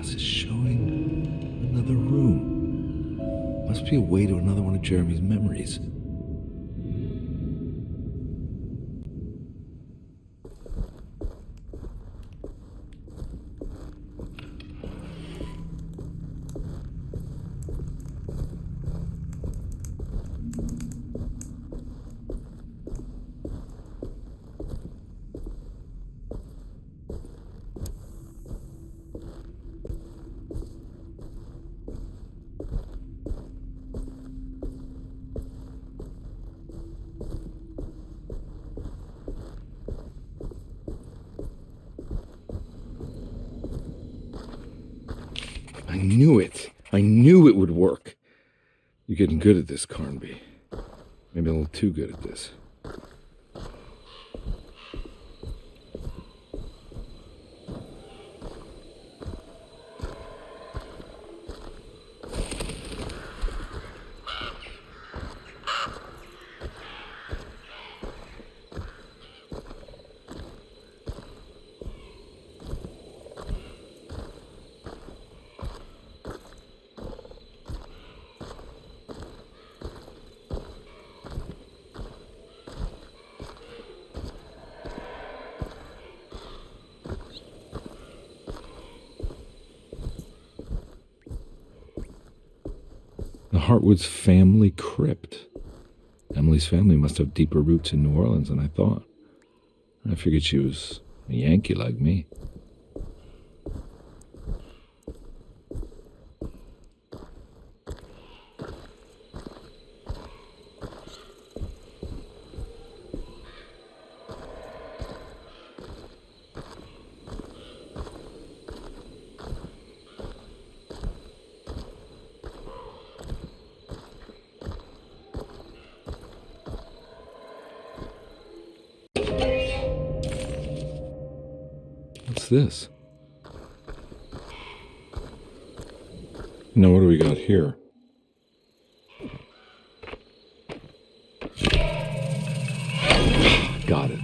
glass is showing another room. Must be a way to another one of Jeremy's memories. I knew it. I knew it would work. You're getting good at this, Carnby. Maybe a little too good at this. The Hartwood's family crypt. Emily's family must have deeper roots in New Orleans than I thought. I figured she was a Yankee like me. What's this? Now, what do we got here? Got it.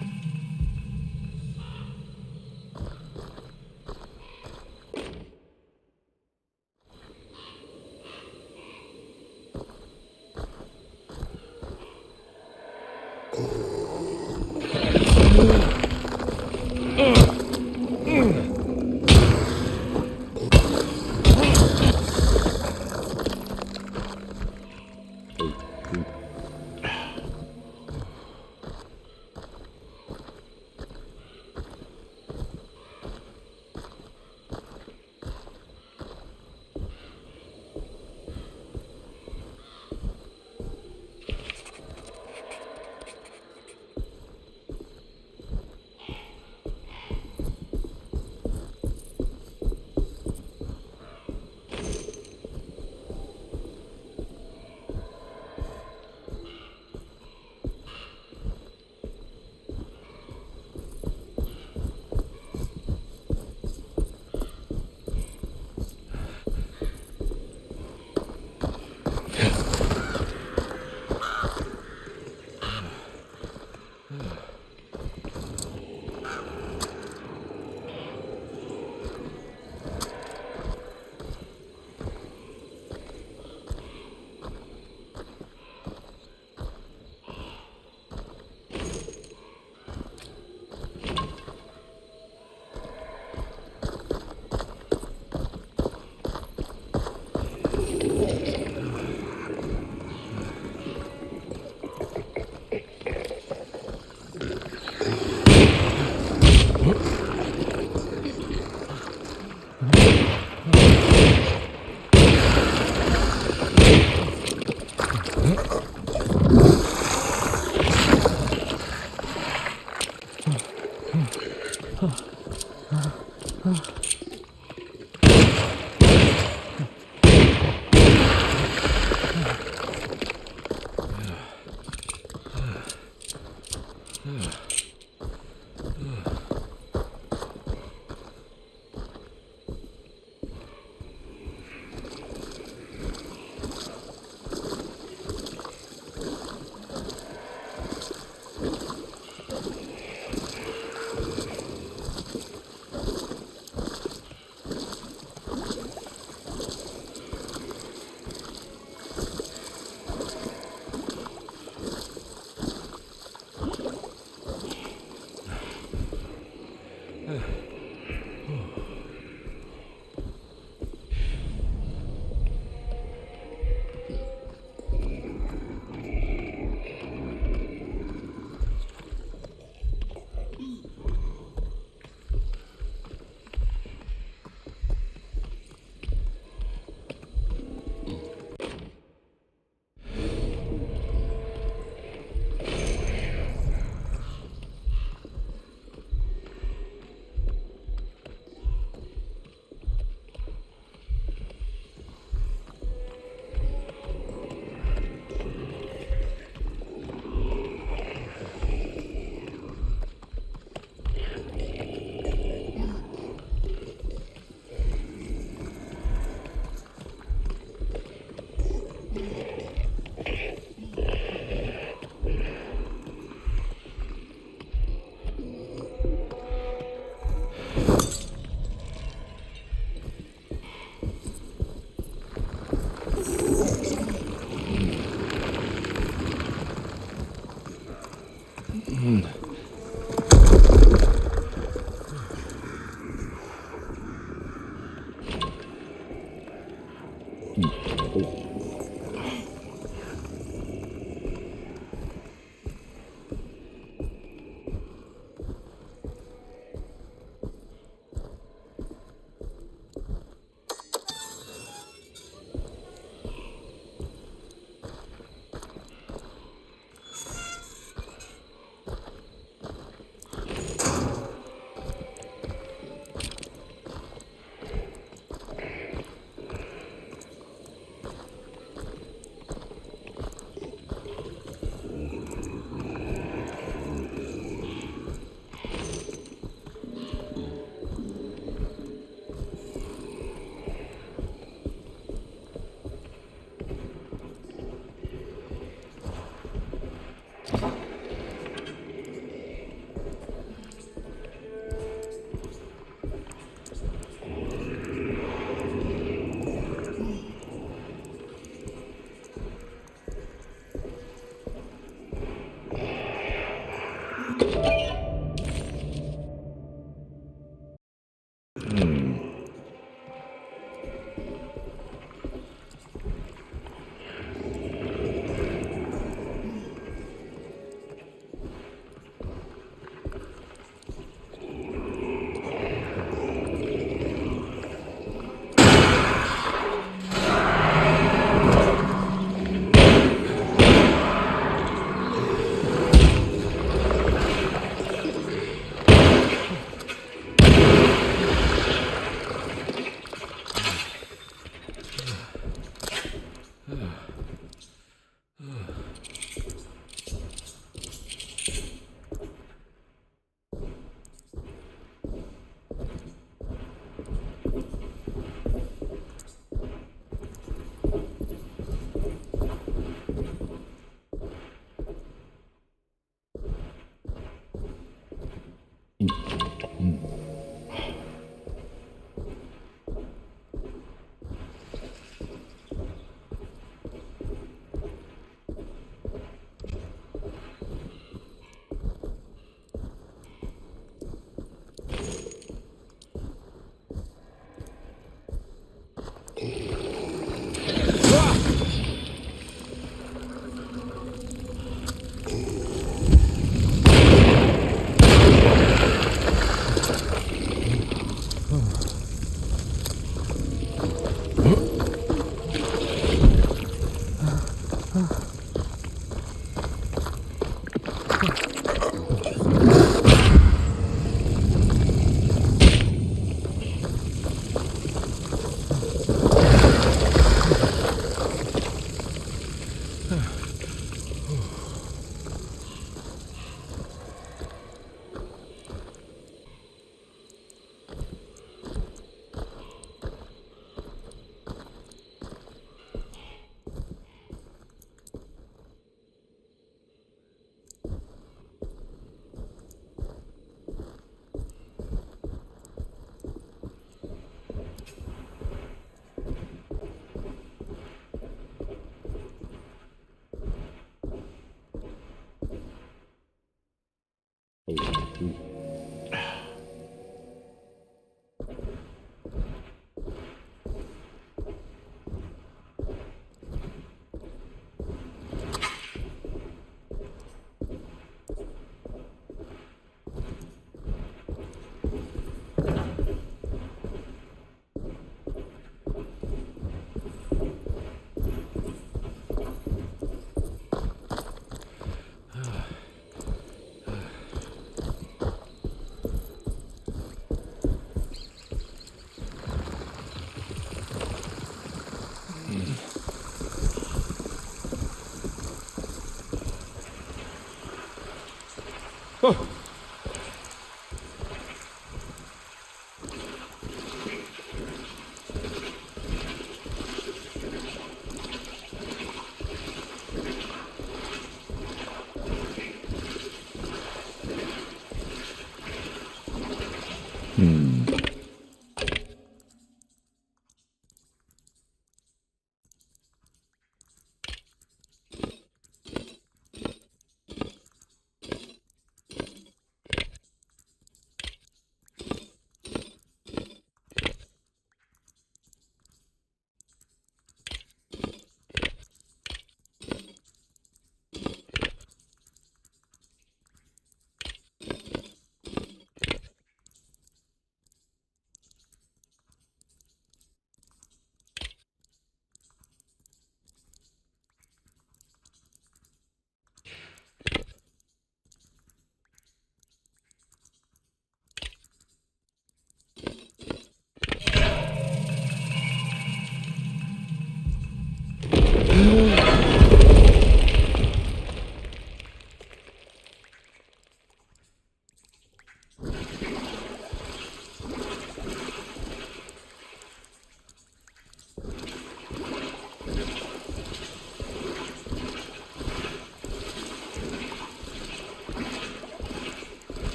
Oh.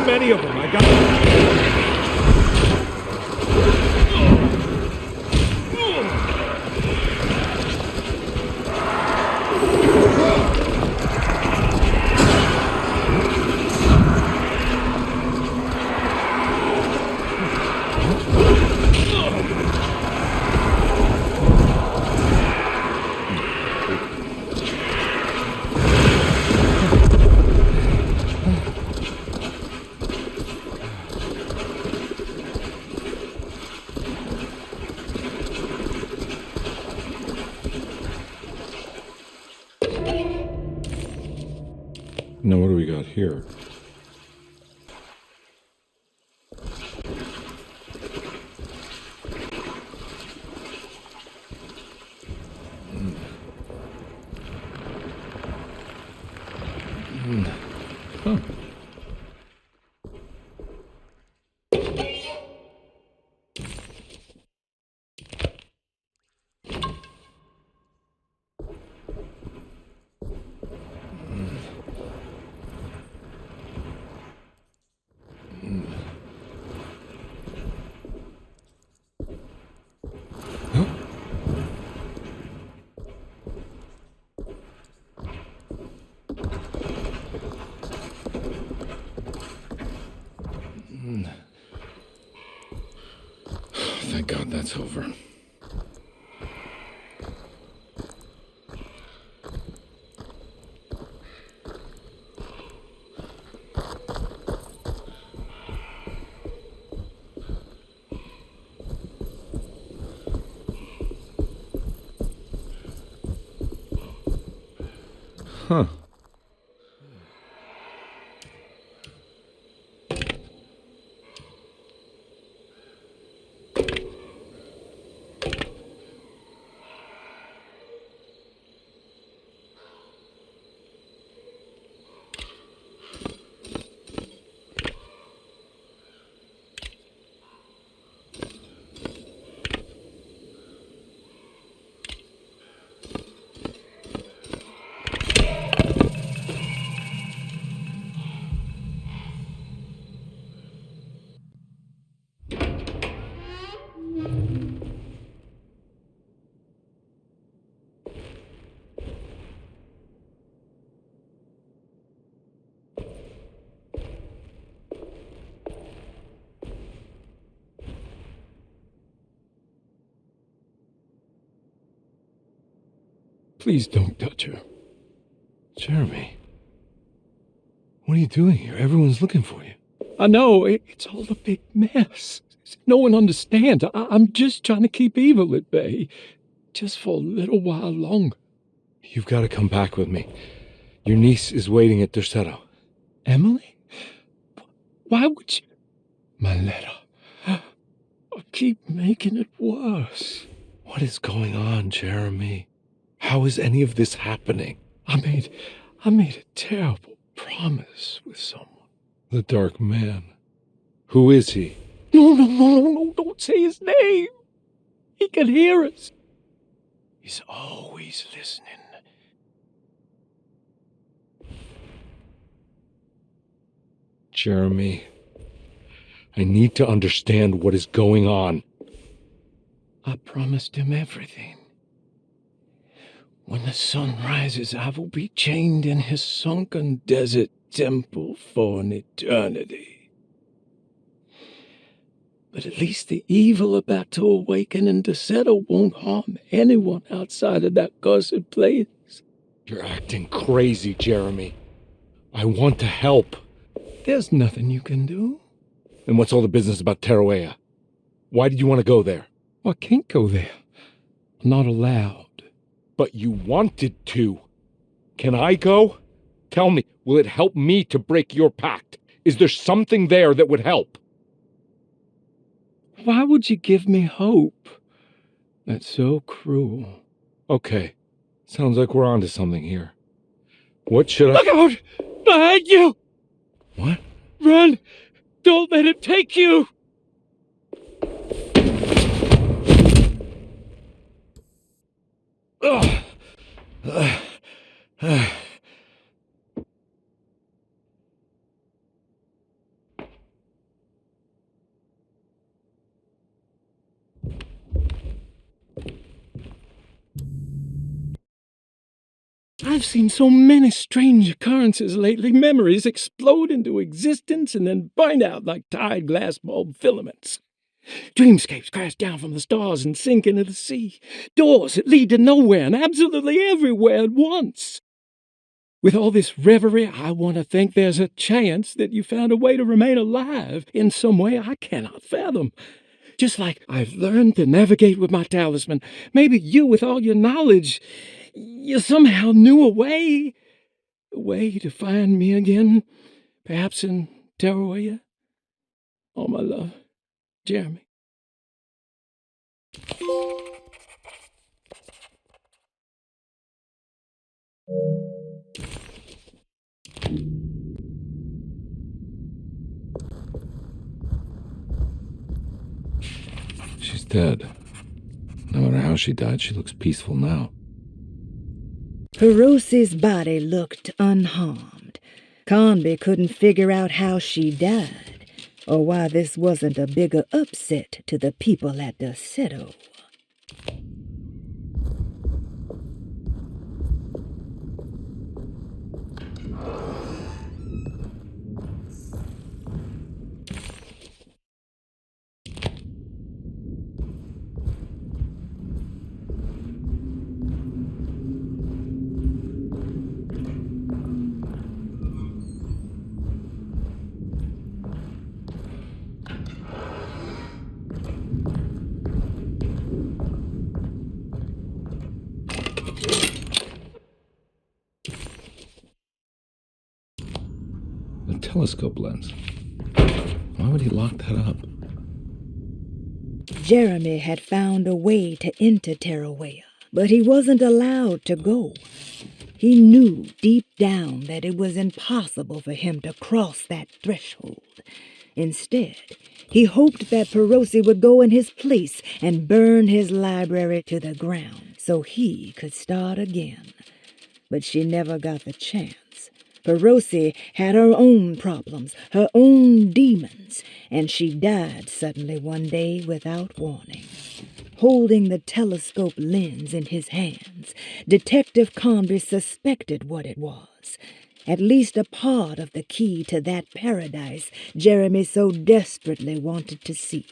Many of them. I got. Now, what do we got here? Huh. Thank God that's over. Huh. Please don't touch her. Jeremy, what are you doing here? Everyone's looking for you. I know, it's all a big mess. No one understands. I'm just trying to keep evil at bay. Just for a little while longer. You've got to come back with me. Your niece is waiting at Derceto. Emily? Why would you? My letter. I keep making it worse. What is going on, Jeremy? How is any of this happening? I made a terrible promise with someone. The Dark Man. Who is he? No, don't say his name. He can hear us. He's always listening. Jeremy, I need to understand what is going on. I promised him everything. When the sun rises, I will be chained in his sunken desert temple for an eternity. But at least the evil about to awaken in Derceto won't harm anyone outside of that cursed place. You're acting crazy, Jeremy. I want to help. There's nothing you can do. And what's all the business about Tarawea? Why did you want to go there? Well, I can't go there. I'm not allowed. But you wanted to. Can I go? Tell me, will it help me to break your pact? Is there something there that would help? Why would you give me hope? That's so cruel. Okay, sounds like we're onto something here. What should I— Look out! Behind you! What? Run! Don't let it take you! I've seen so many strange occurrences lately. Memories explode into existence and then burn out like tired glass bulb filaments. Dreamscapes crash down from the stars and sink into the sea. Doors that lead to nowhere and absolutely everywhere at once. With all this reverie, I want to think there's a chance that you found a way to remain alive in some way I cannot fathom. Just like I've learned to navigate with my talisman, maybe you, with all your knowledge, you somehow knew a way to find me again, perhaps in Tarawea. Oh, my love, Jeremy. She's dead. No matter how she died, she looks peaceful now. Hirosi's body looked unharmed. Conby couldn't figure out how she died, or why this wasn't a bigger upset to the people at Derceto. The telescope lens. Why would he lock that up? Jeremy had found a way to enter Tarawea, but he wasn't allowed to go. He knew deep down that it was impossible for him to cross that threshold. Instead, he hoped that Perosi would go in his place and burn his library to the ground so he could start again. But she never got the chance. Perosi had her own problems, her own demons, and she died suddenly one day without warning. Holding the telescope lens in his hands, Detective Conby suspected what it was. At least a part of the key to that paradise Jeremy so desperately wanted to see.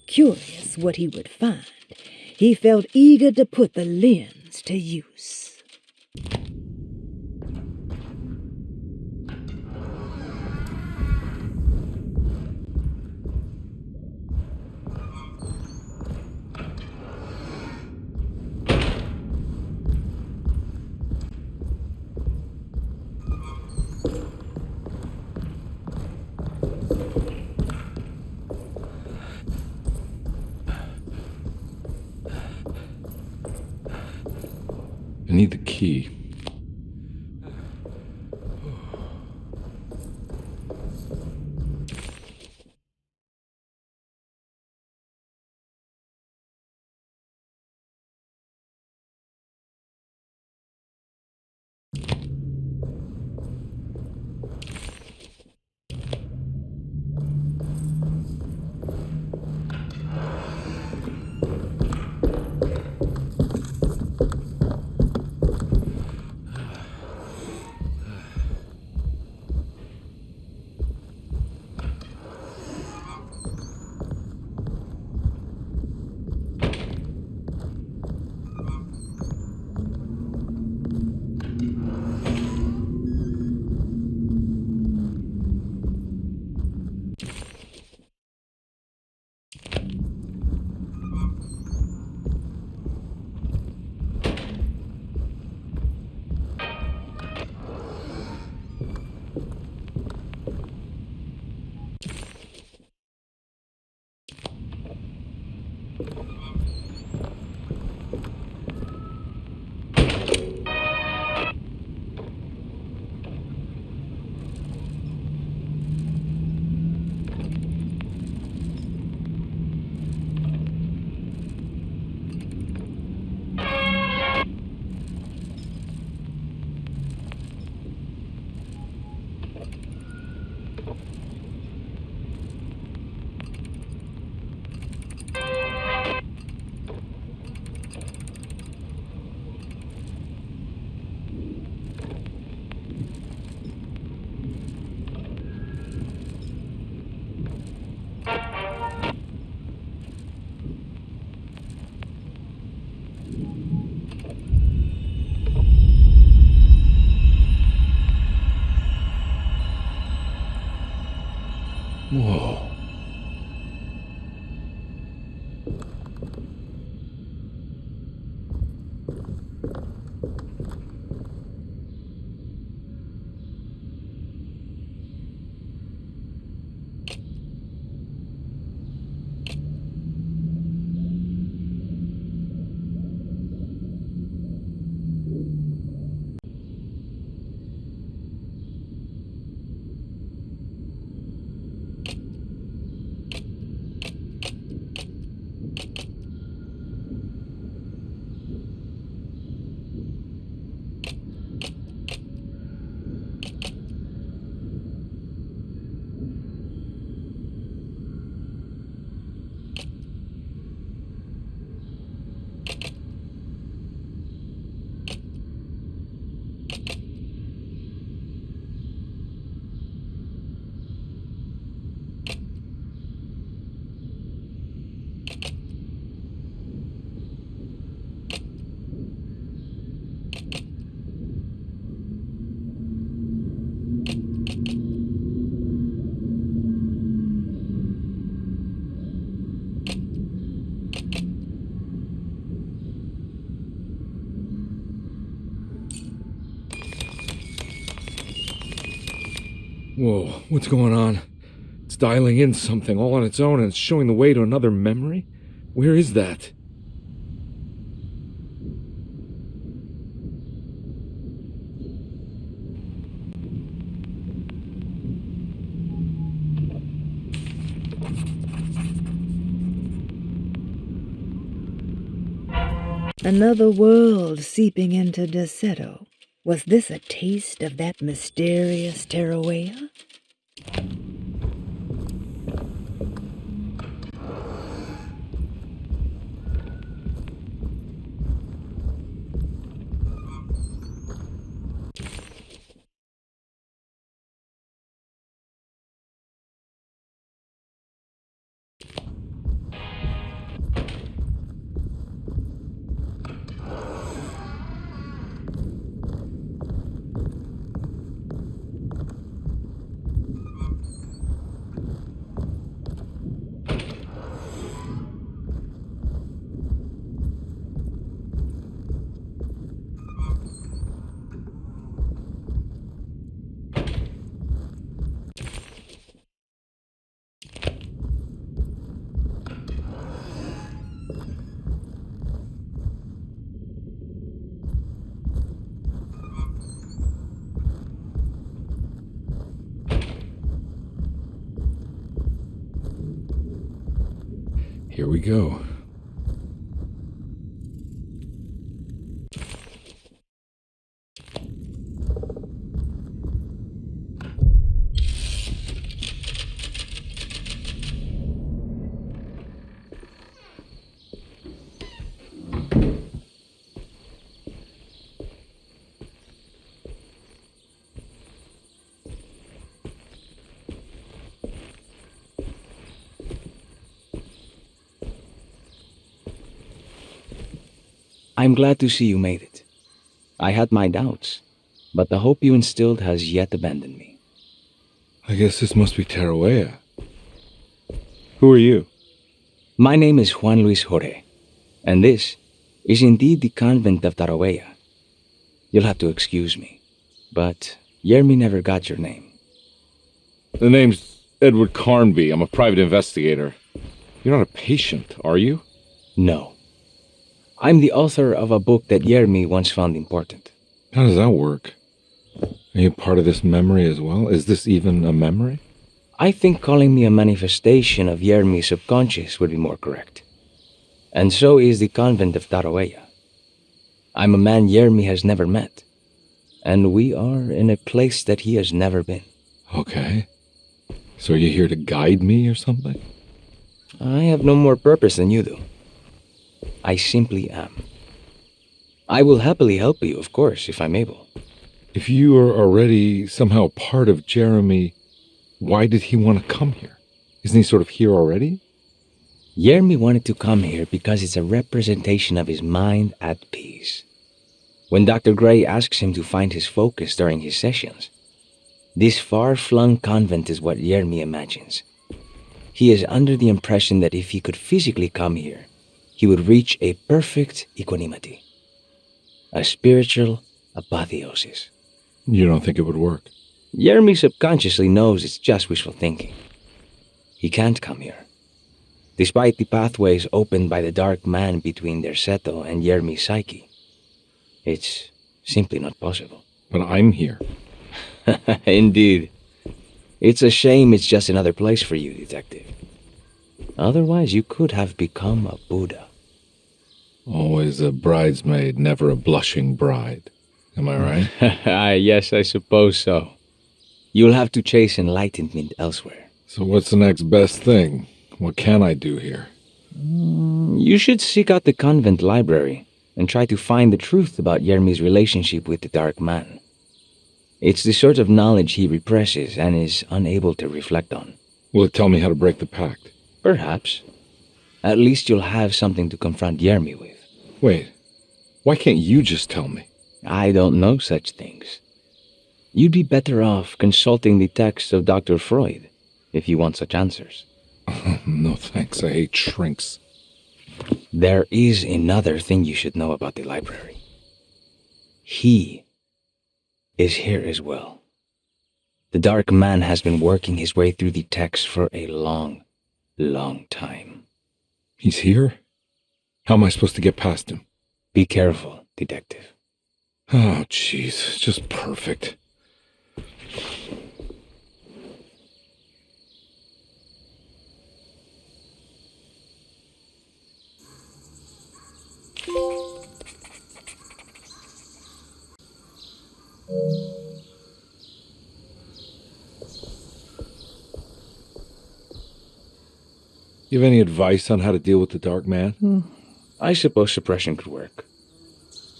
Curious what he would find, he felt eager to put the lens to use. I need the key. Whoa. Whoa, what's going on? It's dialing in something all on its own and it's showing the way to another memory? Where is that? Another world seeping into Derceto. Was this a taste of that mysterious Terrawea? Here we go. I'm glad to see you made it. I had my doubts, but the hope you instilled has yet abandoned me. I guess this must be Terrawea. Who are you? My name is Juan Luis Jorge, and this is indeed the convent of Terrawea. You'll have to excuse me, but Yermi never got your name. The name's Edward Carnby. I'm a private investigator. You're not a patient, are you? No. I'm the author of a book that Yermi once found important. How does that work? Are you part of this memory as well? Is this even a memory? I think calling me a manifestation of Yermi's subconscious would be more correct. And so is the convent of Tarawea. I'm a man Yermi has never met, and we are in a place that he has never been. Okay. So are you here to guide me or something? I have no more purpose than you do. I simply am. I will happily help you, of course, if I'm able. If you are already somehow part of Jeremy, why did he want to come here? Isn't he sort of here already? Yermi wanted to come here because it's a representation of his mind at peace. When Dr. Gray asks him to find his focus during his sessions, this far-flung convent is what Yermi imagines. He is under the impression that if he could physically come here, he would reach a perfect equanimity, a spiritual apotheosis. You don't think it would work? Yermi subconsciously knows it's just wishful thinking. He can't come here. Despite the pathways opened by the dark man between Derceto and Yermi's psyche, it's simply not possible. But I'm here. Indeed. It's a shame it's just another place for you, Detective. Otherwise, you could have become a Buddha. Always a bridesmaid, never a blushing bride. Am I right? Yes, I suppose so. You'll have to chase enlightenment elsewhere. So what's the next best thing? What can I do here? You should seek out the convent library and try to find the truth about Yermi's relationship with the Dark Man. It's the sort of knowledge he represses and is unable to reflect on. Will it tell me how to break the pact? Perhaps. At least you'll have something to confront Yermi with. Wait, why can't you just tell me? I don't know such things. You'd be better off consulting the texts of Dr. Freud if you want such answers. No thanks, I hate shrinks. There is another thing you should know about the library. He is here as well. The Dark Man has been working his way through the text for a long, long time. He's here? How am I supposed to get past him? Be careful, Detective. Oh, jeez, just perfect. You have any advice on how to deal with the Dark Man? I suppose suppression could work.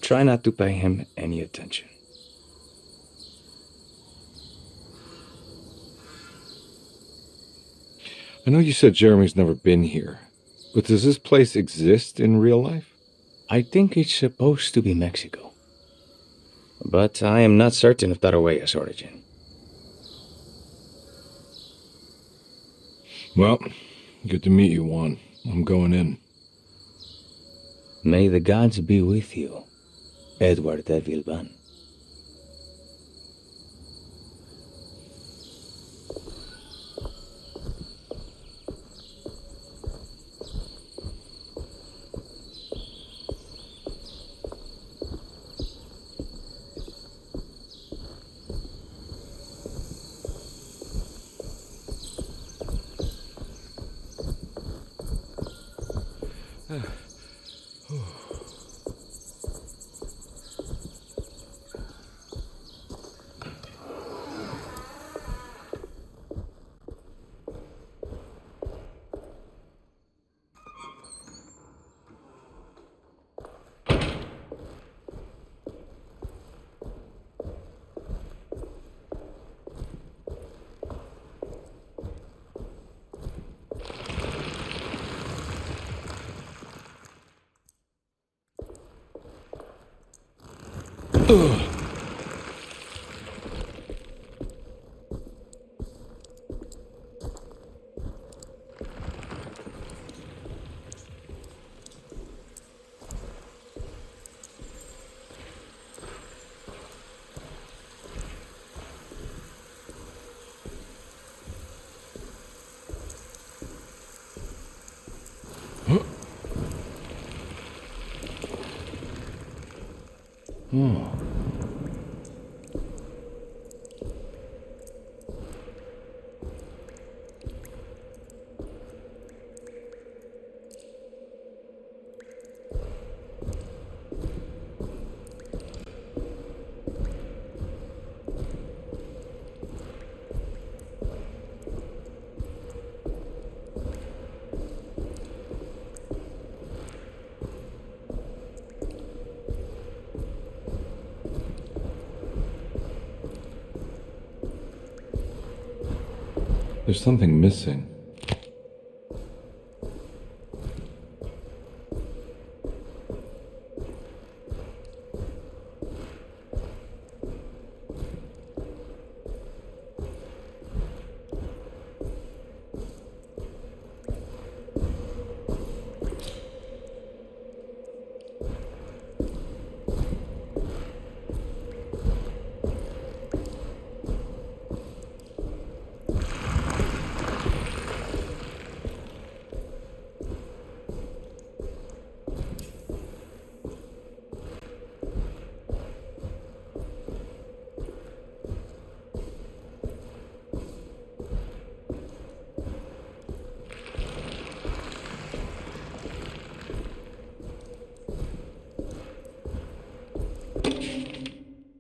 Try not to pay him any attention. I know you said Jeremy's never been here, but does this place exist in real life? I think it's supposed to be Mexico. But I am not certain of Tarawea's origin. Well, good to meet you, Juan. I'm going in. May the gods be with you, Edward de Vilban. Oh. There's something missing.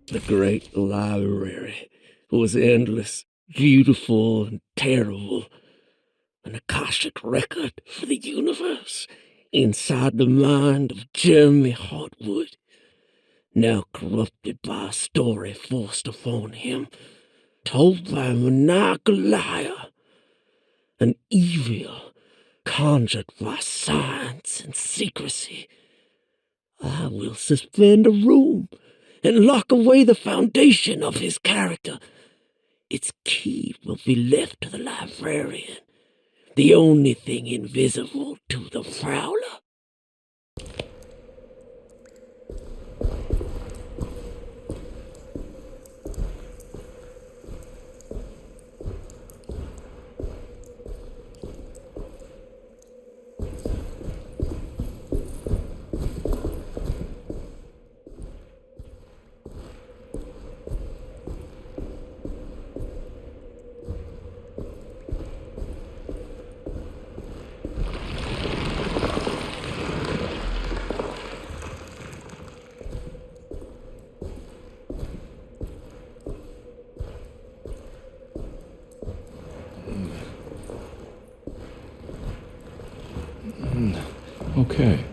The great library was endless, beautiful, and terrible. An Akashic record for the universe inside the mind of Jeremy Hartwood, now corrupted by a story forced upon him, told by a maniacal liar, an evil conjured by science and secrecy. I will suspend a room and lock away the foundation of his character. Its key will be left to the librarian, the only thing invisible to the prowler. Okay.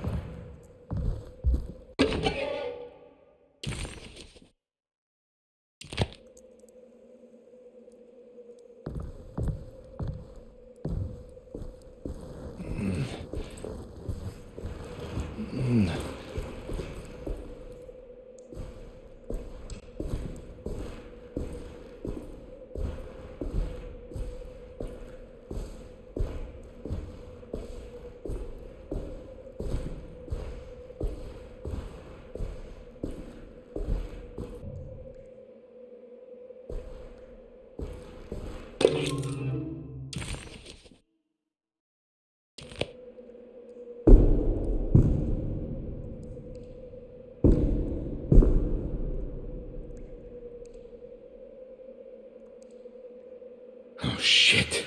Oh, shit.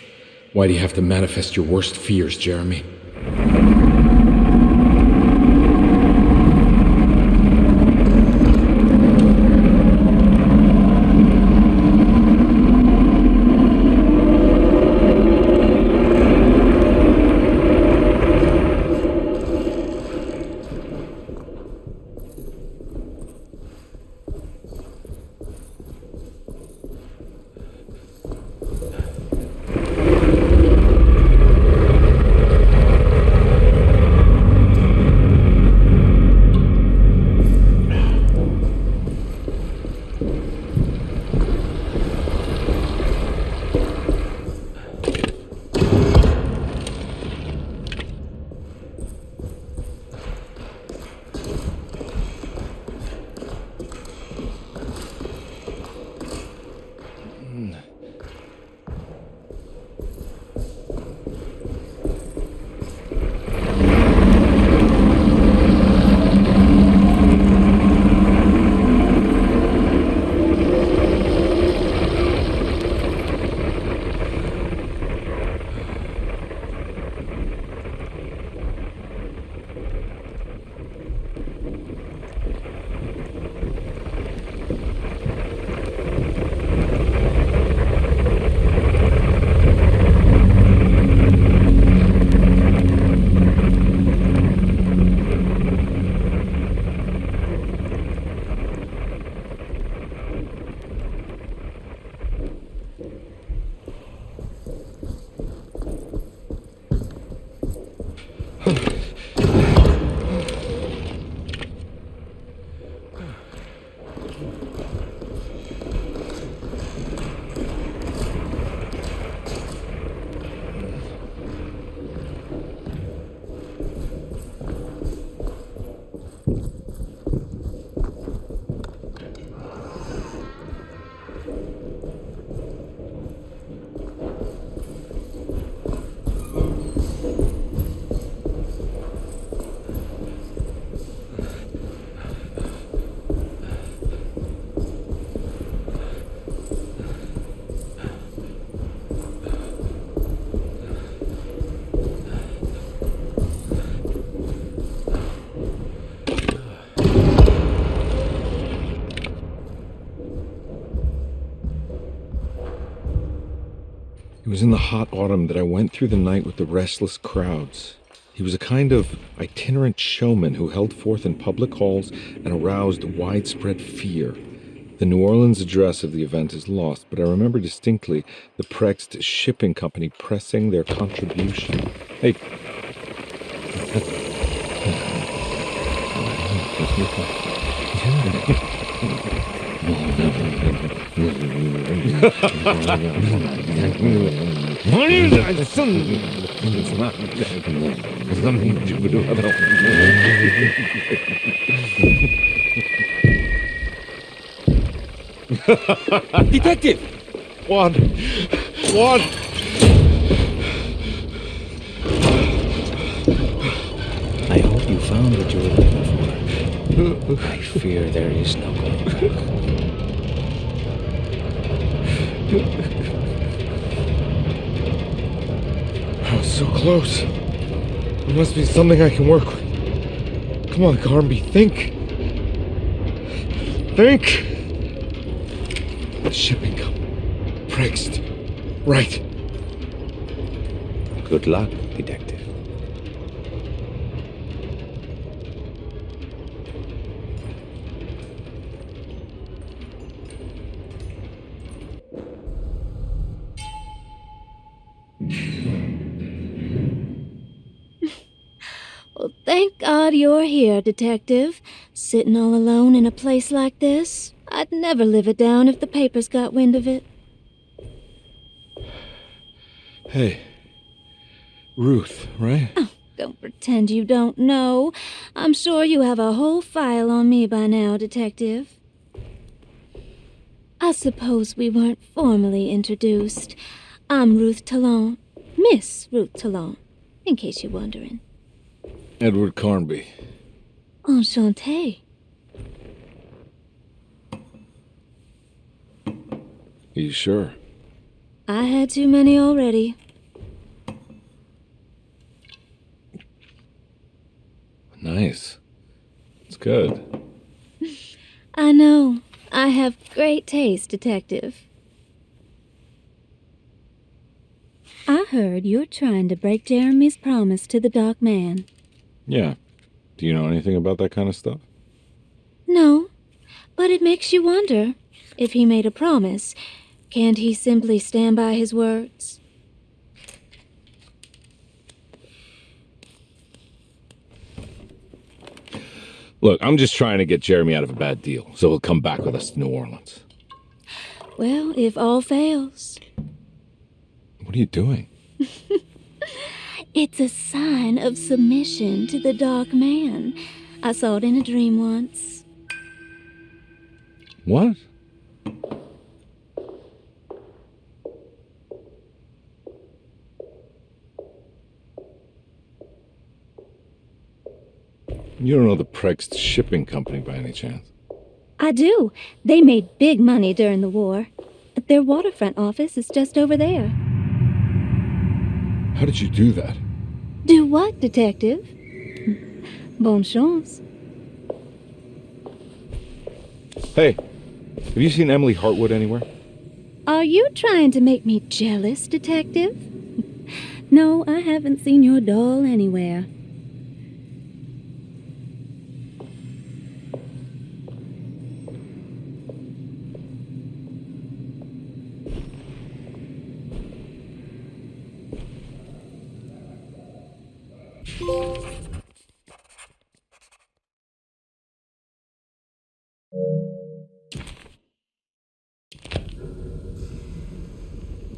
Why do you have to manifest your worst fears, Jeremy? It was in the hot autumn that I went through the night with the restless crowds. He was a kind of itinerant showman who held forth in public halls and aroused widespread fear. The New Orleans address of the event is lost, but I remember distinctly the Prext Shipping Company pressing their contribution. Hey. Detective! Juan! I hope you found what you were looking for. I fear there is no going back. I was so close. There must be something I can work with. Come on, Garmby, think! Think! The shipping company. Prext. Right. Good luck, detective. Well, thank God you're here, Detective. Sitting all alone in a place like this. I'd never live it down if the papers got wind of it. Hey. Ruth, right? Oh, don't pretend you don't know. I'm sure you have a whole file on me by now, Detective. I suppose we weren't formally introduced. I'm Ruth Talon. Miss Ruth Talon, in case you're wondering. Edward Carnby. Enchanté. Are you sure? I had too many already. Nice. It's good. I know. I have great taste, Detective. I heard you're trying to break Jeremy's promise to the Dark Man. Yeah. Do you know anything about that kind of stuff? No, but it makes you wonder. If he made a promise, can't he simply stand by his words? Look, I'm just trying to get Jeremy out of a bad deal, so he'll come back with us to New Orleans. Well, if all fails. What are you doing? It's a sign of submission to the Dark Man. I saw it in a dream once. What? You don't know the Prext Shipping Company by any chance? I do. They made big money during the war. Their waterfront office is just over there. How did you do that? Do what, Detective? Bonne chance. Hey, have you seen Emily Hartwood anywhere? Are you trying to make me jealous, Detective? No, I haven't seen your doll anywhere.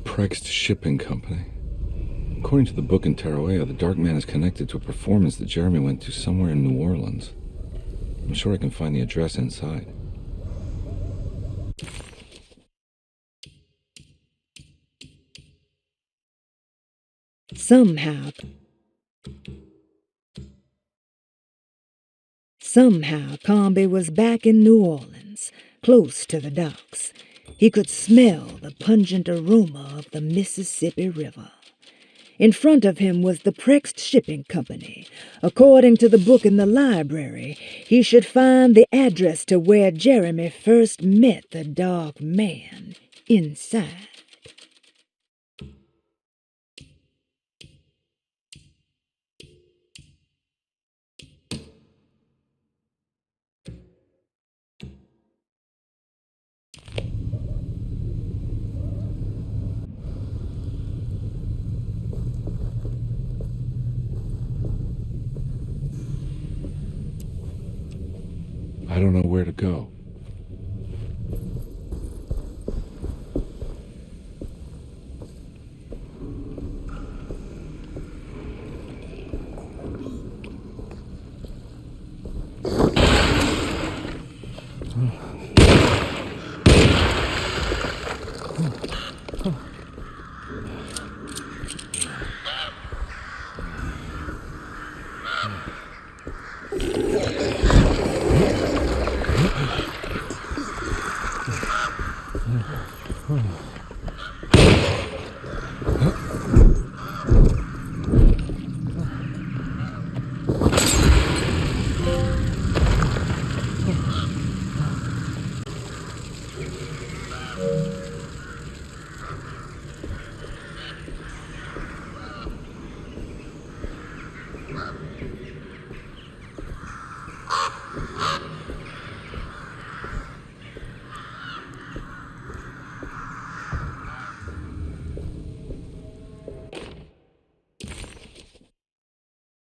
Prext Shipping Company. According to the book in Tarawea, the Dark Man is connected to a performance that Jeremy went to somewhere in New Orleans. I'm sure I can find the address inside. Somehow, Carnby was back in New Orleans, close to the docks. He could smell the pungent aroma of the Mississippi River. In front of him was the Prext Shipping Company. According to the book in the library, he should find the address to where Jeremy first met the Dark Man inside. I don't know where to go.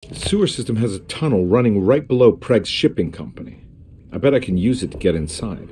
The sewer system has a tunnel running right below Preg's shipping company. I bet I can use it to get inside.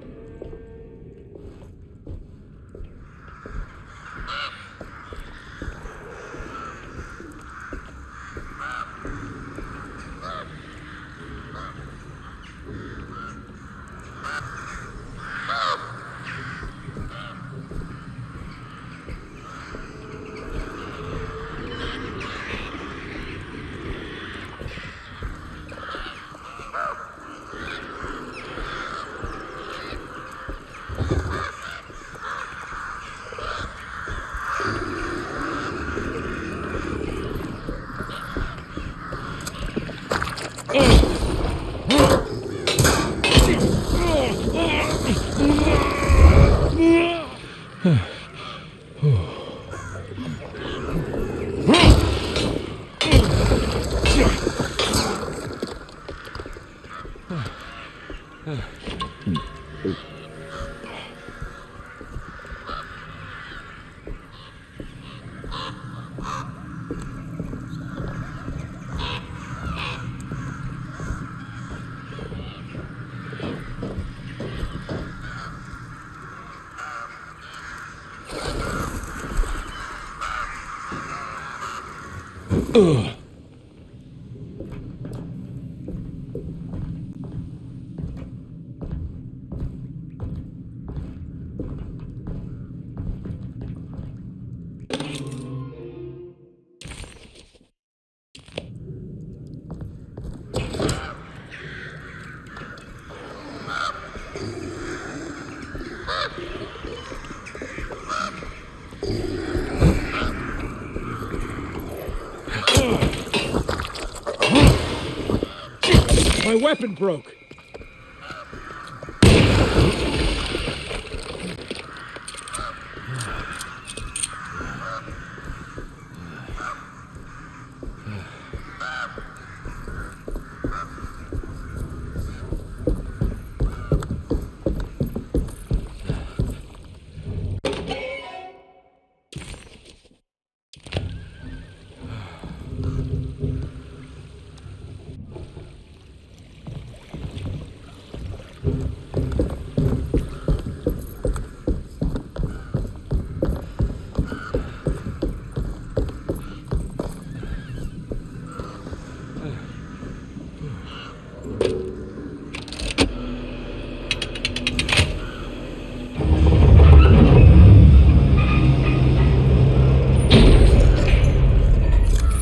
My weapon broke.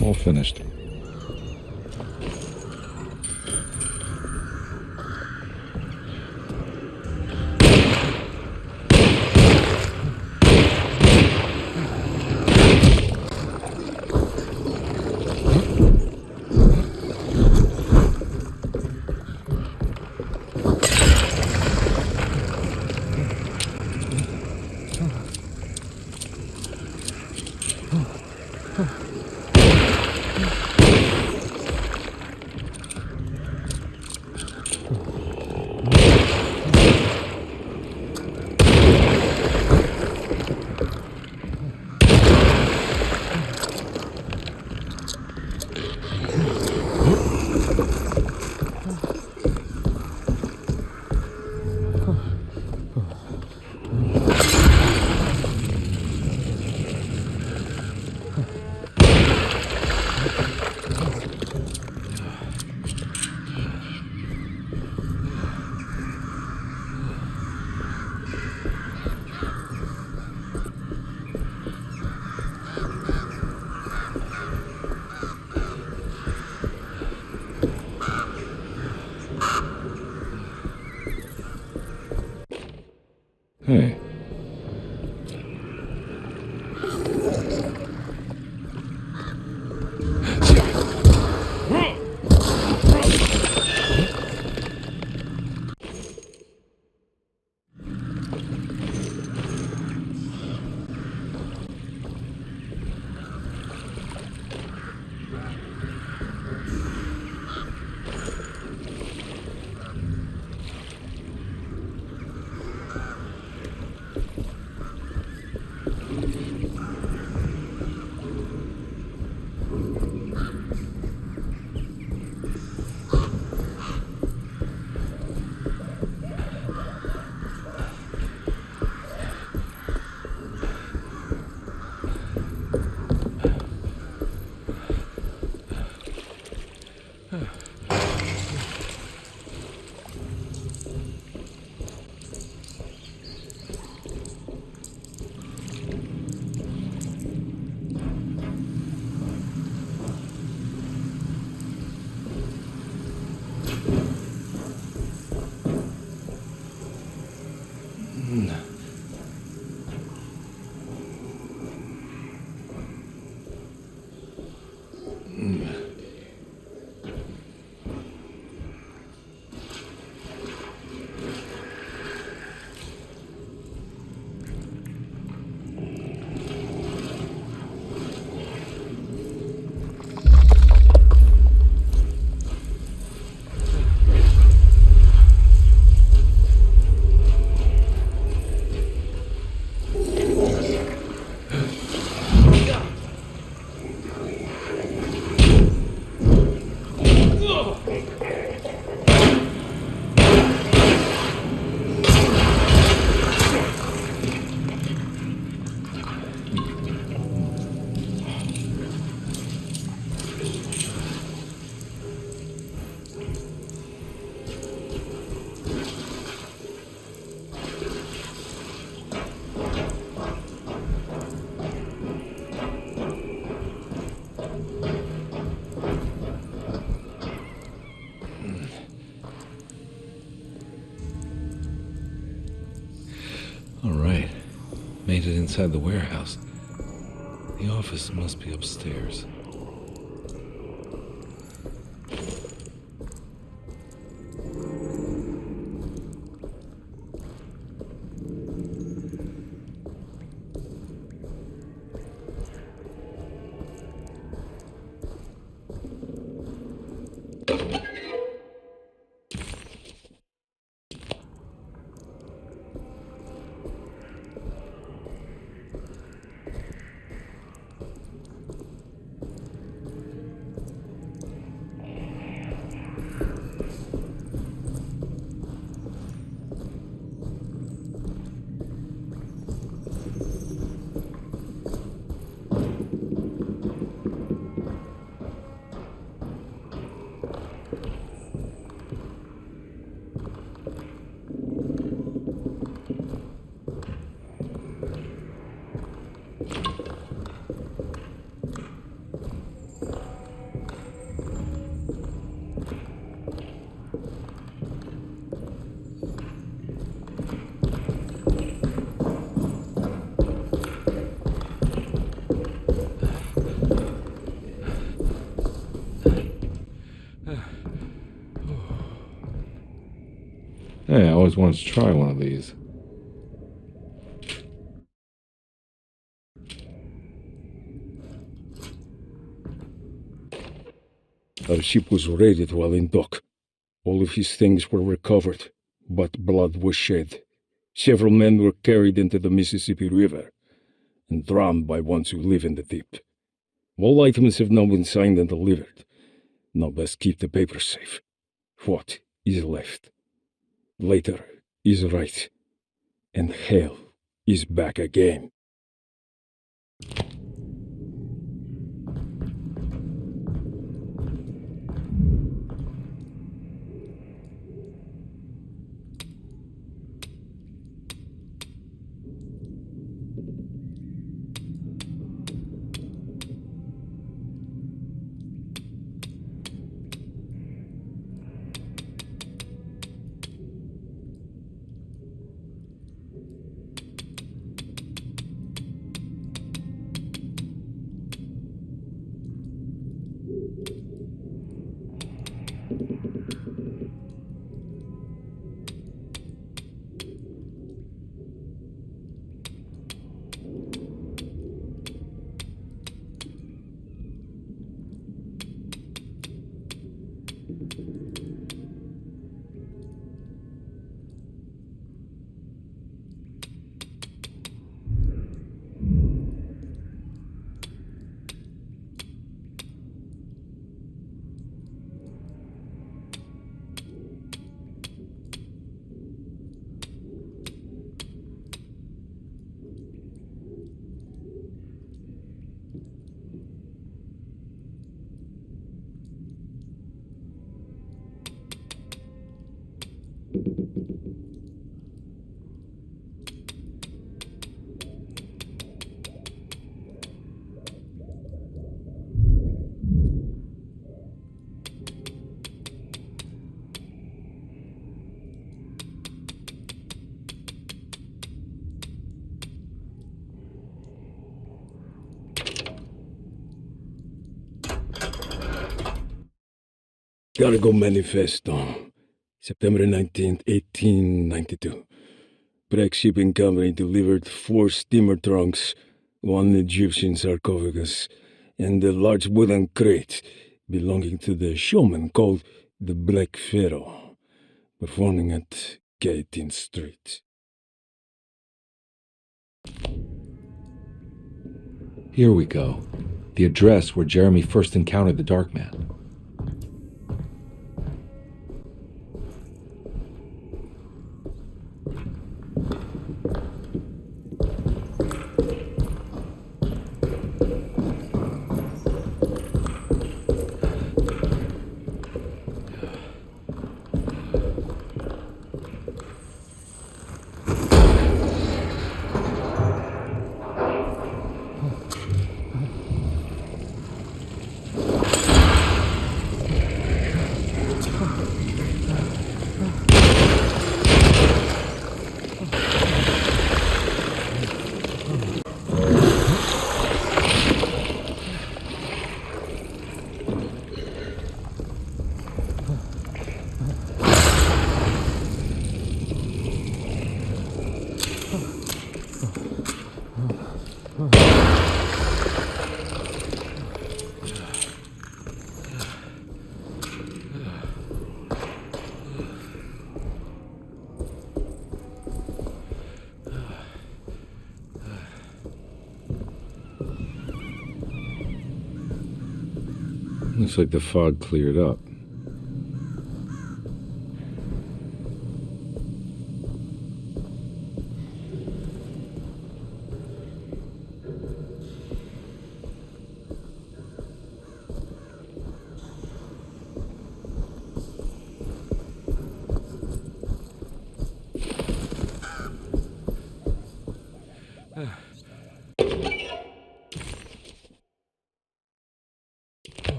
All finished. All right. Made it inside the warehouse. The office must be upstairs. Hey, I always wanted to try one of these. Our ship was raided while in dock. All of his things were recovered, but blood was shed. Several men were carried into the Mississippi River and drowned by ones who live in the deep. All items have now been signed and delivered. Now best keep the papers safe. What is left? Later is right, and hell is back again. Cargo Manifesto, September 19th, 1892. Breck Shipping Company delivered 4 steamer trunks, 1 Egyptian sarcophagus, and a large wooden crate belonging to the showman called the Black Pharaoh, performing at 18th Street. Here we go. The address where Jeremy first encountered the Dark Man. Looks like the fog cleared up.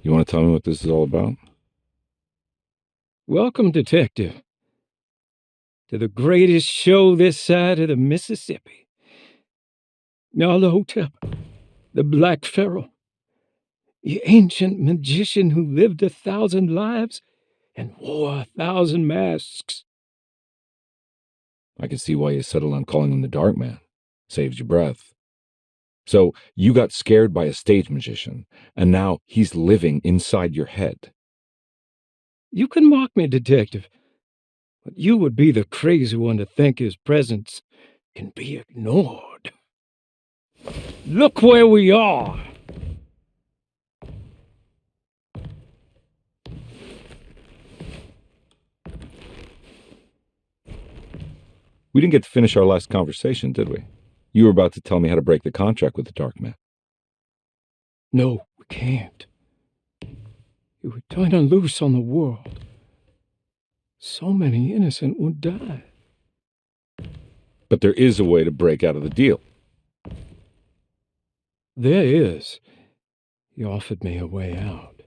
You want to tell me what this is all about? Welcome, Detective, to the greatest show this side of the Mississippi. Now the hotel, the Black Pharaoh, the ancient magician who lived 1,000 lives and wore 1,000 masks. I can see why you settled on calling him the Dark Man. Saves your breath. So you got scared by a stage magician, and now he's living inside your head. You can mock me, Detective, but you would be the crazy one to think his presence can be ignored. Look where we are! We didn't get to finish our last conversation, did we? You were about to tell me how to break the contract with the Dark Man. No, we can't. You would turn her loose on the world. So many innocent would die. But there is a way to break out of the deal. There is. He offered me a way out.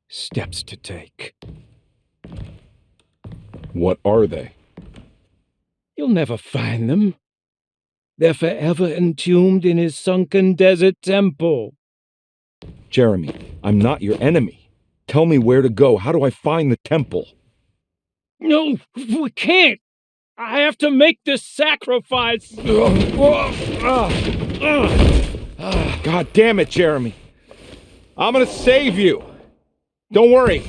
Steps to take. What are they? You'll never find them. They're forever entombed in his sunken desert temple. Jeremy, I'm not your enemy. Tell me where to go. How do I find the temple? No, we can't. I have to make this sacrifice. God damn it, Jeremy. I'm gonna save you. Don't worry.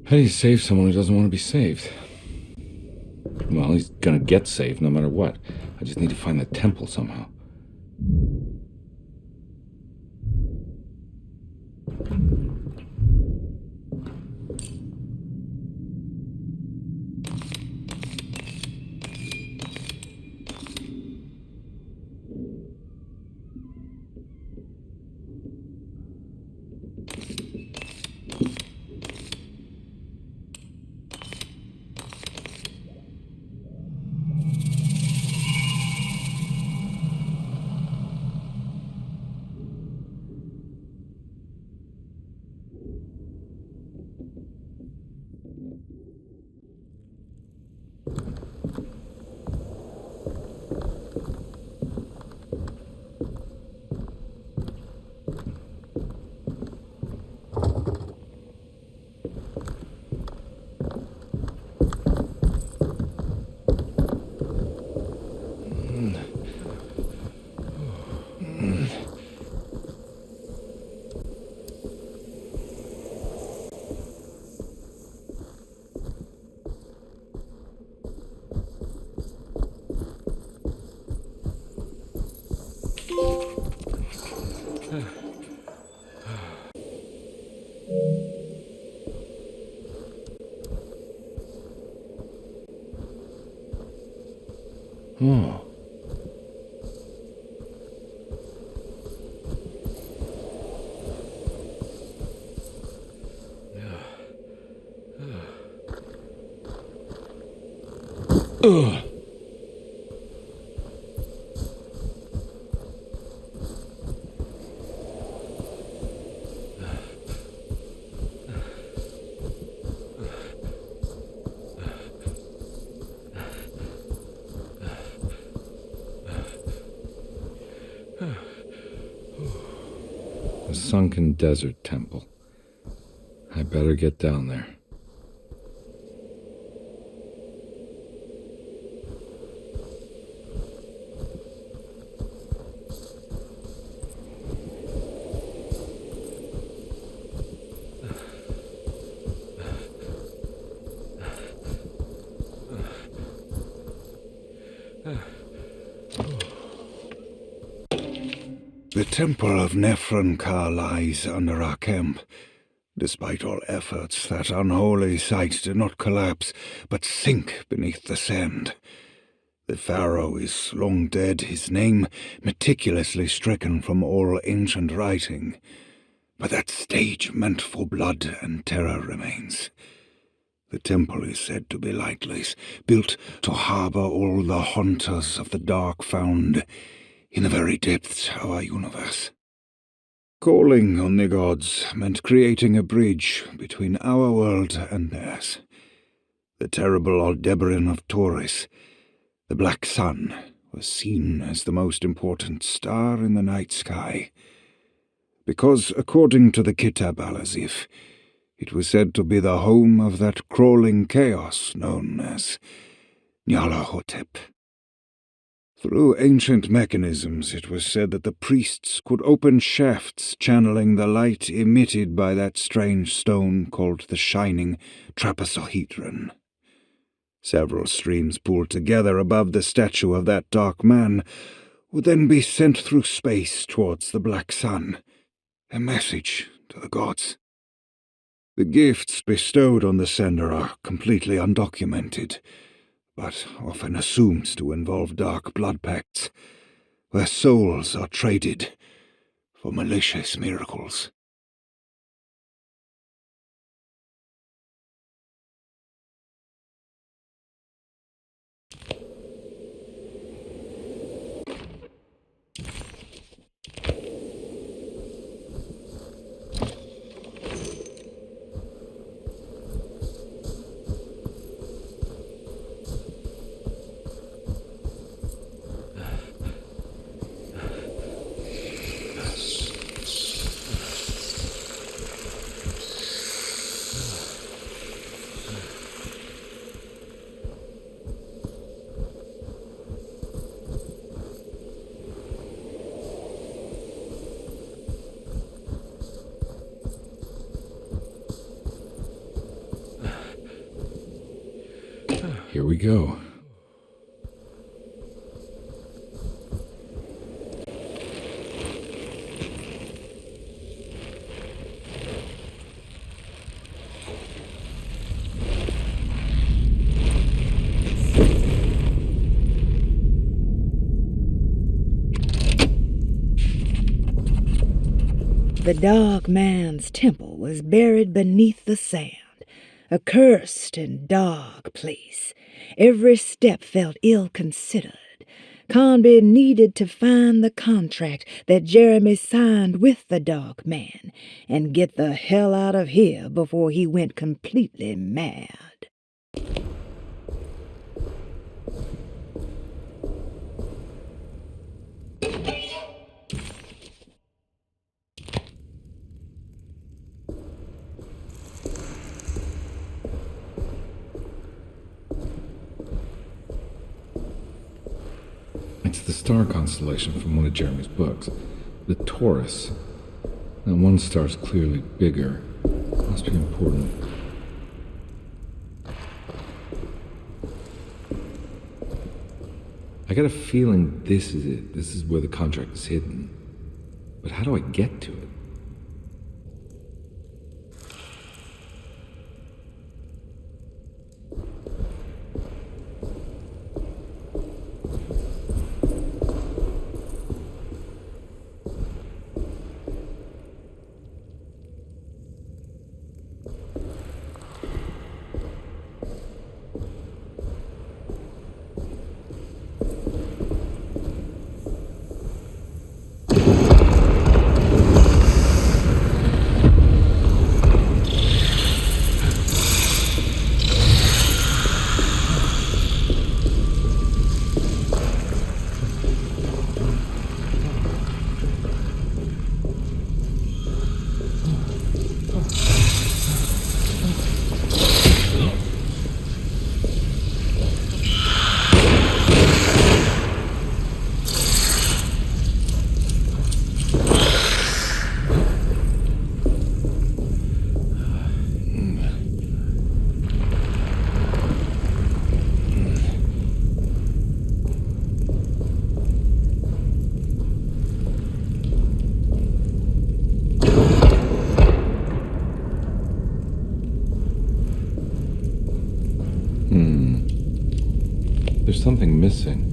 How do you save someone who doesn't want to be saved? Well, he's gonna get saved no matter what. I just need to find the temple somehow. Oh. Ugh. The sunken desert temple. I better get down there. The temple of Nephron-Ka lies under our camp. Despite all efforts, that unholy site did not collapse, but sink beneath the sand. The pharaoh is long dead, his name meticulously stricken from all ancient writing. But that stage meant for blood and terror remains. The temple is said to be lightless, built to harbor all the haunters of the dark found in the very depths of our universe. Calling on the gods meant creating a bridge between our world and theirs. The terrible Aldebaran of Taurus, the Black Sun, was seen as the most important star in the night sky, because, according to the Kitab al-Azif, it was said to be the home of that crawling chaos known as Nyarlathotep. Through ancient mechanisms, it was said that the priests could open shafts channeling the light emitted by that strange stone called the Shining Trapezohedron. Several streams pooled together above the statue of that dark man would then be sent through space towards the Black Sun, a message to the gods. The gifts bestowed on the sender are completely undocumented, but often assumed to involve dark blood pacts, where souls are traded for malicious miracles. Here we go. The Dark Man's temple was buried beneath the sand, a cursed and dark place. Every step felt ill-considered. Conby needed to find the contract that Jeremy signed with the Dark Man and get the hell out of here before he went completely mad. It's the star constellation from one of Jeremy's books. The Taurus. That one star's clearly bigger. Must be important. I got a feeling this is it. This is where the contract is hidden. But how do I get to it? There's something missing.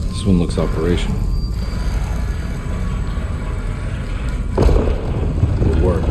This one looks operational. It worked.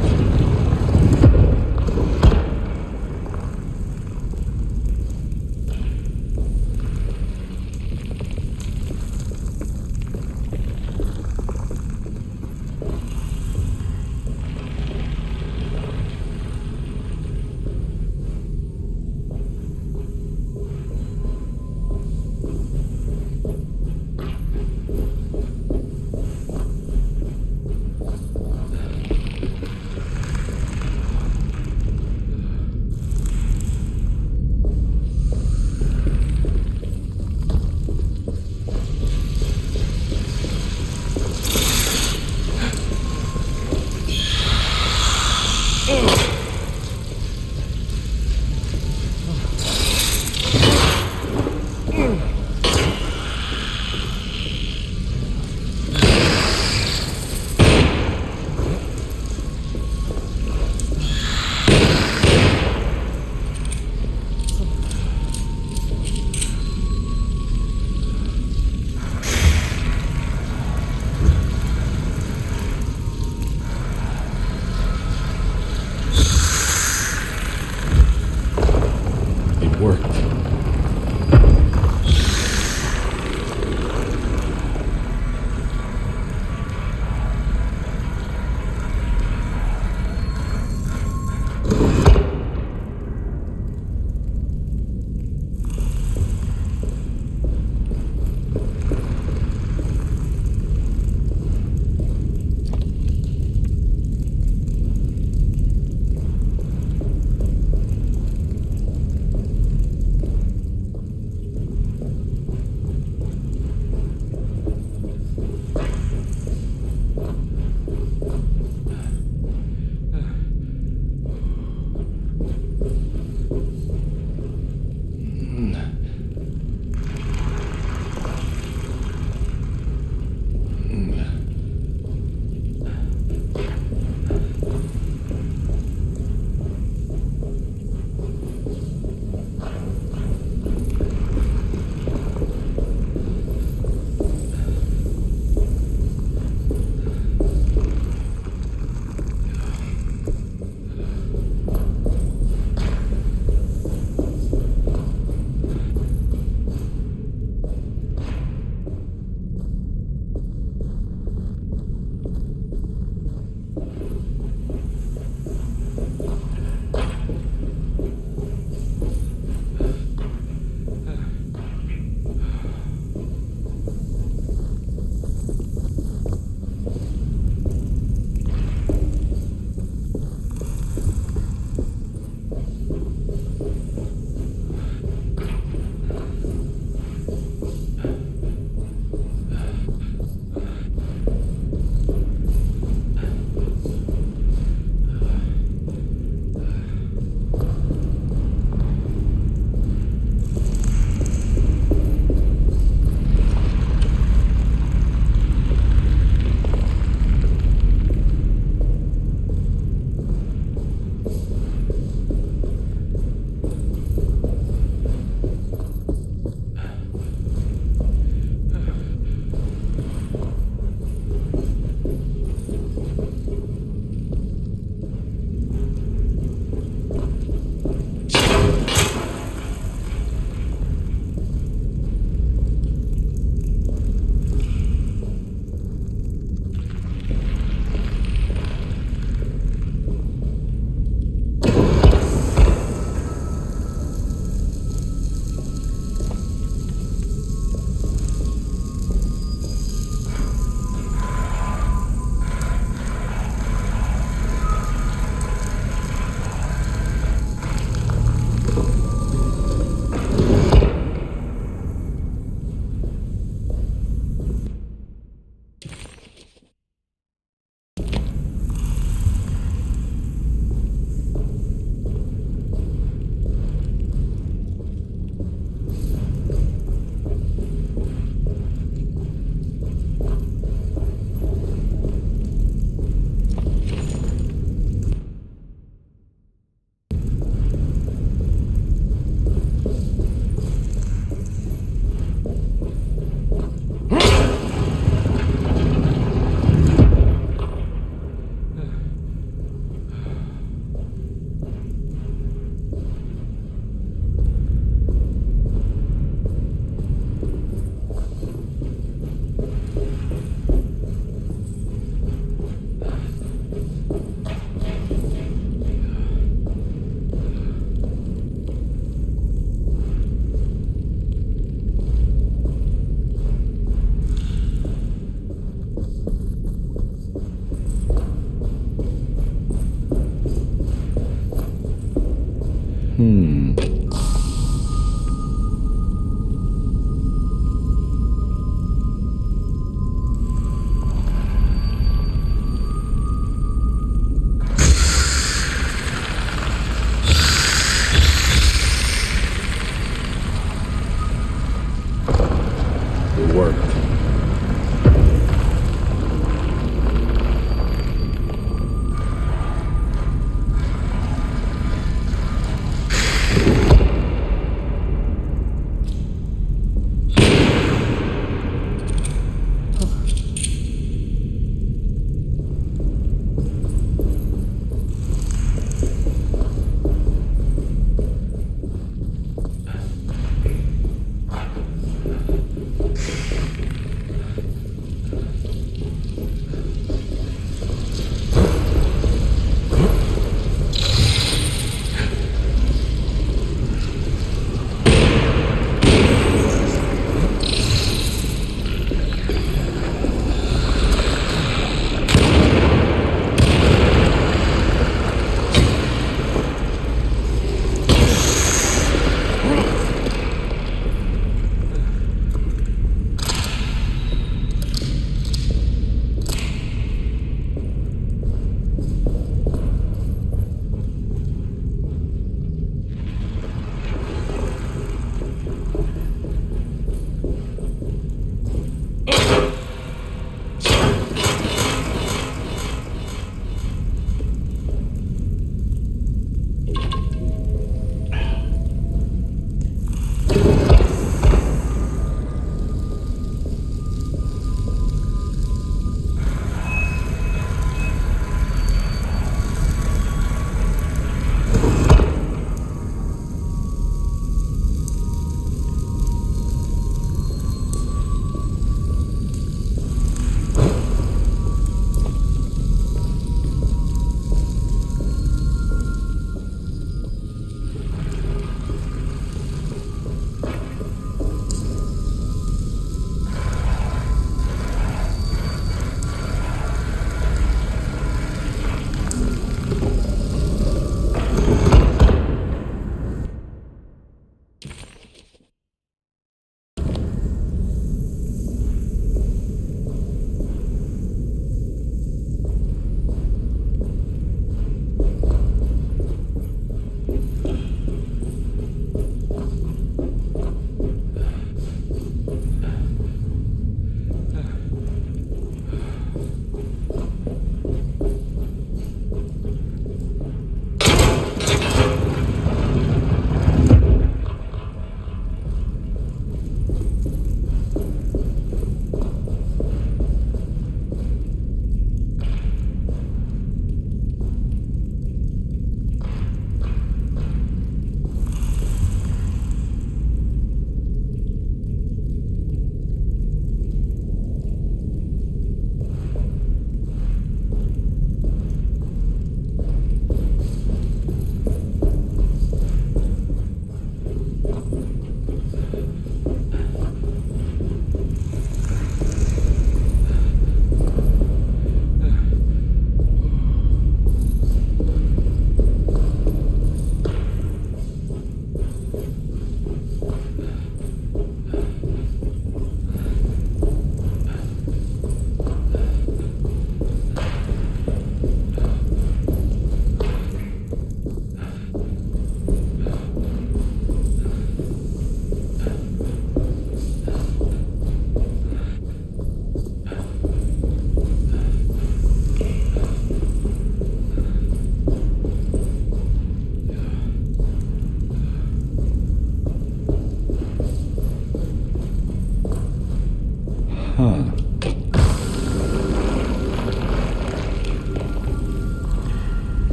worked.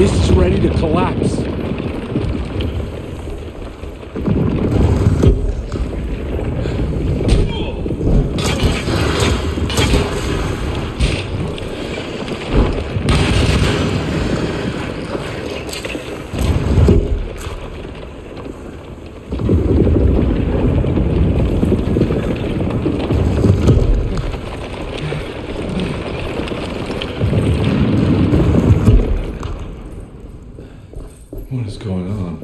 This is ready to collapse. What is going on?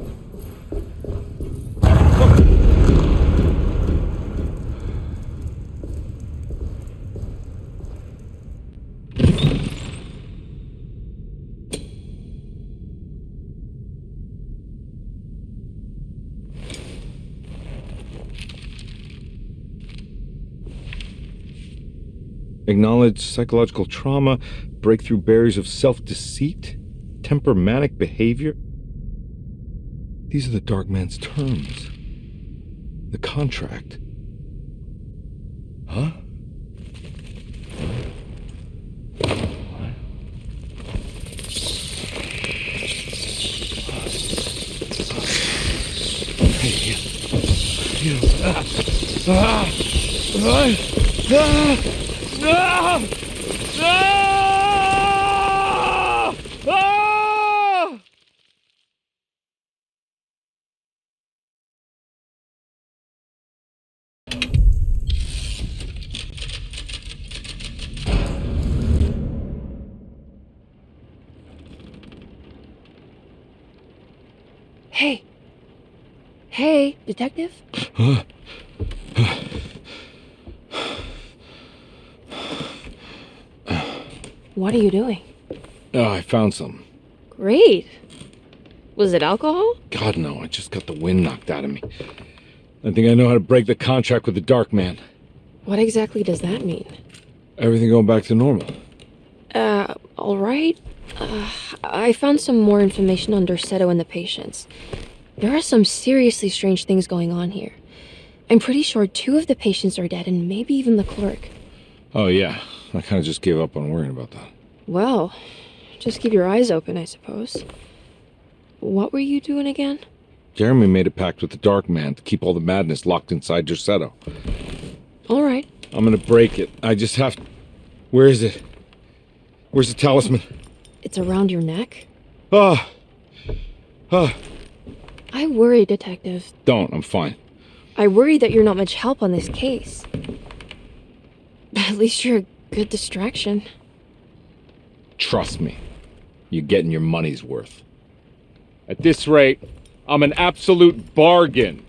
Acknowledge psychological trauma, breakthrough barriers of self-deceit, temperamental behavior. These are the Dark Man's terms. The contract. Huh? Hey. Hey, detective? What are you doing? Oh, I found some. Great. Was it alcohol? God, no, I just got the wind knocked out of me. I think I know how to break the contract with the Dark Man. What exactly does that mean? Everything going back to normal. All right. I found some more information on Derceto and the patients. There are some seriously strange things going on here. I'm pretty sure 2 of the patients are dead and maybe even the clerk. Oh, yeah. I kind of just gave up on worrying about that. Well, just keep your eyes open, I suppose. What were you doing again? Jeremy made a pact with the Dark Man to keep all the madness locked inside Derceto. All right. I'm gonna break it. I just have to... Where is it? Where's the talisman? It's around your neck? Ah! I worry, Detective. Don't. I'm fine. I worry that you're not much help on this case. At least you're a good distraction. Trust me. You're getting your money's worth. At this rate, I'm an absolute bargain.